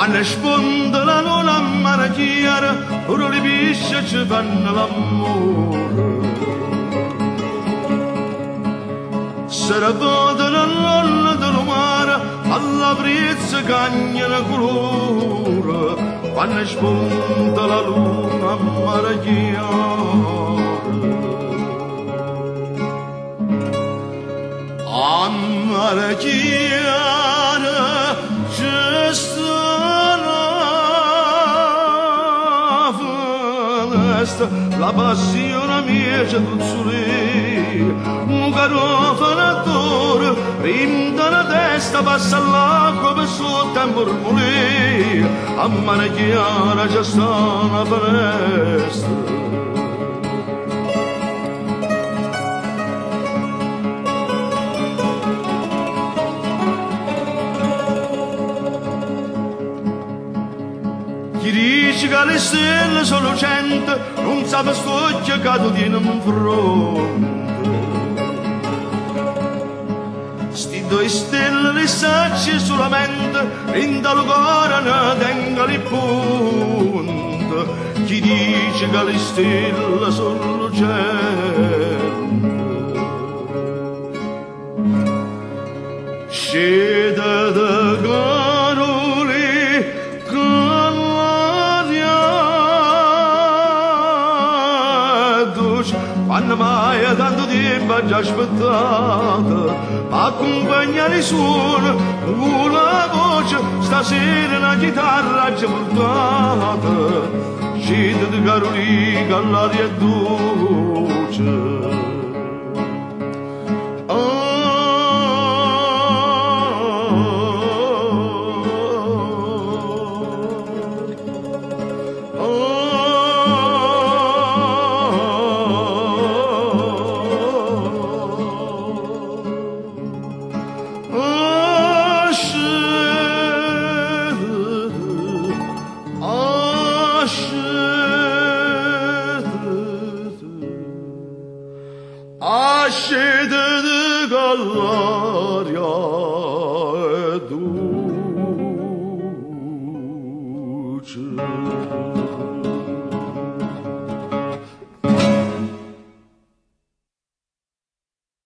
Quando sfonda la luna a mare chiara, ora le pesci ci fanno l'amore. Se ne vedono l'onda del mare, alla brezza cagnano colore. Quando sfonda la luna a mare chiara. A mare chiara ci sta la passione mia c'è tuzzulì, un garofanatore, rinda la testa, passa l'acqua per sotto e mormolì, a mano chiara c'è sta una finestra. Chi dice che le stelle sono 100 non sa per st'occhio che tu tieni in fronte. Sti due stelle le sacci solamente in dal cuore ne tenga le punte. Chi dice che le stelle sono 100 scende da caroli quando mai tanto tempo ha già aspettato, accompagnare il suono con la voce, stasera una chitarra ha già portata, scende di Carolica all'aria dolce. Ascende di Gallaria